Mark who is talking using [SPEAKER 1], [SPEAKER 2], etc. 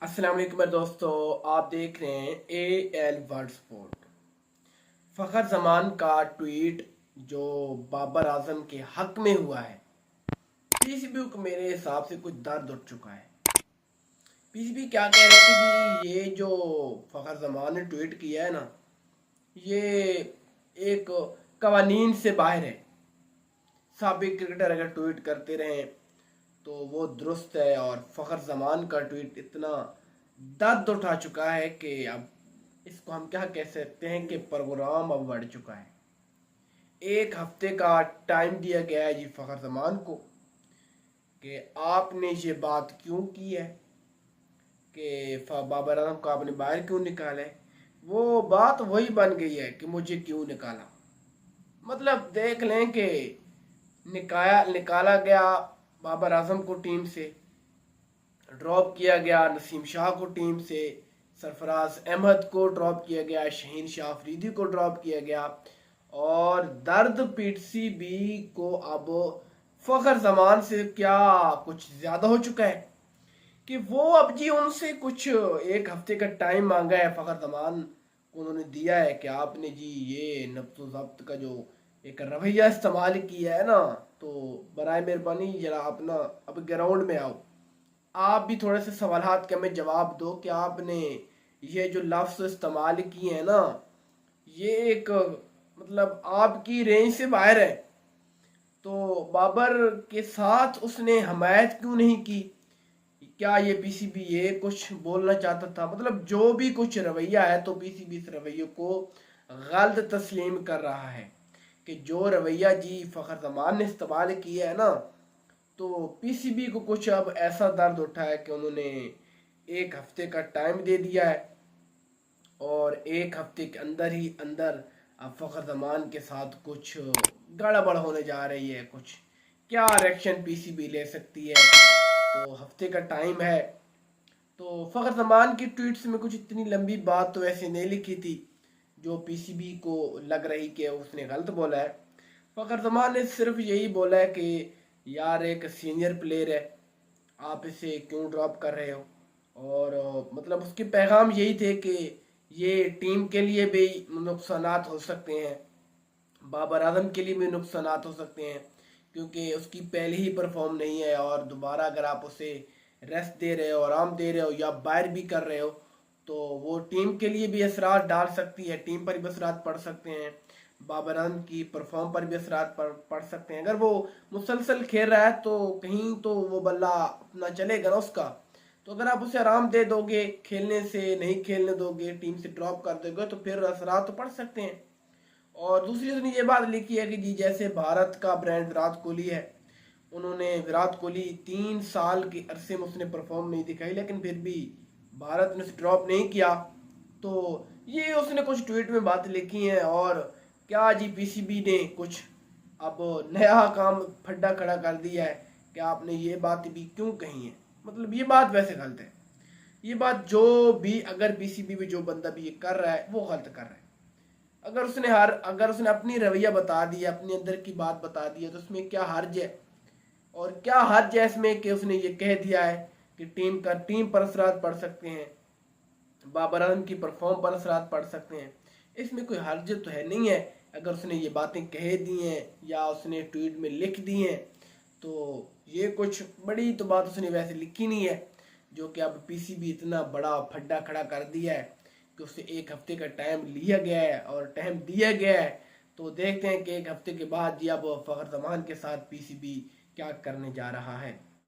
[SPEAKER 1] अस्सलाम वालेकुम मेरे दोस्तों, आप देख रहे हैं AL world sport. Fakhar Zaman का ट्वीट जो बाबर आजम के हक में हुआ है, पीसीबी को मेरे हिसाब से कुछ दर्द उठ चुका है। पीसीबी क्या कह रहे थे कि ये जो फ़खर जमान ने ट्वीट किया है ना, ये एक कवानीन से बाहर है। साबिक क्रिकेटर अगर ट्वीट करते रहें तो वो दुरुस्त है, और फ़खर जमान का ट्वीट इतना दर्द उठा चुका है कि अब इसको हम क्या कह सकते हैं कि प्रोग्राम अब बढ़ चुका है। एक हफ्ते का टाइम दिया गया है जी फ़खर जमान को कि आपने ये बात क्यों की है, कि बाबर आजम को आपने बाहर क्यों निकाला है। वो बात वही बन गई है कि मुझे क्यों निकाला। मतलब देख लें कि निकाला गया बाबर आजम को टीम से, ड्रॉप किया गया नसीम शाह को टीम से, सरफराज अहमद को ड्रॉप किया गया, शहीन शाह अफरीदी को ड्रॉप किया गया, और दर्द पीसीबी को अब फ़खर जमान से क्या कुछ ज़्यादा हो चुका है कि वो अब जी उनसे कुछ एक हफ्ते का टाइम मांगा है। फ़खर जमान को उन्होंने दिया है कि आपने जी ये नब्ज़ो ज़ब्त का जो एक रवैया इस्तेमाल किया है ना, तो बराए मेहरबानी जरा अपना अब ग्राउंड में आओ, आप भी थोड़े से सवालात के हमें जवाब दो कि आपने ये जो लफ्ज़ इस्तेमाल किए हैं ना, ये एक मतलब आपकी रेंज से बाहर है। तो बाबर के साथ उसने हमायत क्यों नहीं की? क्या ये पीसीबी ये कुछ बोलना चाहता था? मतलब जो भी कुछ रवैया है, तो पीसीबी इस रवैये को गलत तस्लीम कर रहा है कि जो रवैया जी फ़खर जमान ने इस्तेमाल किया है ना, तो पीसीबी को कुछ अब ऐसा दर्द उठा है कि उन्होंने एक हफ्ते का टाइम दे दिया है, और एक हफ्ते के अंदर ही अंदर अब फ़खर जमान के साथ कुछ गड़बड़ होने जा रही है। कुछ क्या रिएक्शन पीसीबी ले सकती है, तो हफ्ते का टाइम है। तो फ़खर जमान की ट्वीट्स में कुछ इतनी लंबी बात तो ऐसे नहीं लिखी थी जो पीसीबी को लग रही कि उसने गलत बोला है। फ़खर जमान ने सिर्फ यही बोला है कि यार एक सीनियर प्लेयर है, आप इसे क्यों ड्रॉप कर रहे हो। और मतलब उसके पैगाम यही थे कि ये टीम के लिए भी नुकसानात हो सकते हैं, बाबर आजम के लिए भी नुकसानात हो सकते हैं, क्योंकि उसकी पहले ही परफॉर्म नहीं है, और दोबारा अगर आप उसे रेस्ट दे रहे हो, आराम दे रहे हो, या बाहर भी कर रहे हो, तो वो टीम के लिए भी असरात डाल सकती है, टीम पर भी असरात पड़ सकते हैं, बाबर आजम की परफॉर्म पर भी असरात पड़ सकते हैं। अगर वो मुसलसल खेल रहा है तो कहीं तो वो बल्ला अपना चलेगा ना उसका। तो अगर आप उसे आराम दे दोगे, खेलने से नहीं खेलने दोगे, टीम से ड्रॉप कर दोगे, तो फिर असरात तो पड़ सकते हैं। और दूसरी उसने ये बात लिखी है कि जी जैसे भारत का ब्रांड विराट कोहली है, उन्होंने विराट कोहली 3 साल के अरसे में उसने परफॉर्म नहीं दिखाई, लेकिन फिर भी भारत ने उसे ड्रॉप नहीं किया। तो ये उसने कुछ ट्वीट में बात लिखी है। और क्या जी पीसीबी ने कुछ अब नया काम फड्डा खड़ा कर दिया है कि आपने ये बात भी क्यों कही है। मतलब ये बात वैसे गलत है। ये बात जो भी अगर पीसीबी में जो बंदा भी ये कर रहा है वो गलत कर रहा है। अगर उसने अपनी रवैया बता दी, अपने अंदर की बात बता दी है, तो उसमें क्या हर्ज है। और क्या हर्ज है इसमें कि उसने ये कह दिया है कि टीम पर असरात पड़ सकते हैं, बाबर आजम की परफॉर्म पर असरात पड़ सकते हैं। इसमें कोई हर्ज तो है नहीं है। अगर उसने ये बातें कह दी हैं या उसने ट्वीट में लिख दी हैं, तो ये कुछ बड़ी तो बात उसने वैसे लिखी नहीं है, जो कि अब पीसीबी इतना बड़ा फड्डा खड़ा कर दिया है कि उससे एक हफ्ते का टाइम लिया गया है और टाइम दिया गया है। तो देखते हैं कि एक हफ्ते के बाद जी अब फ़खर जमान के साथ पीसीबी क्या करने जा रहा है।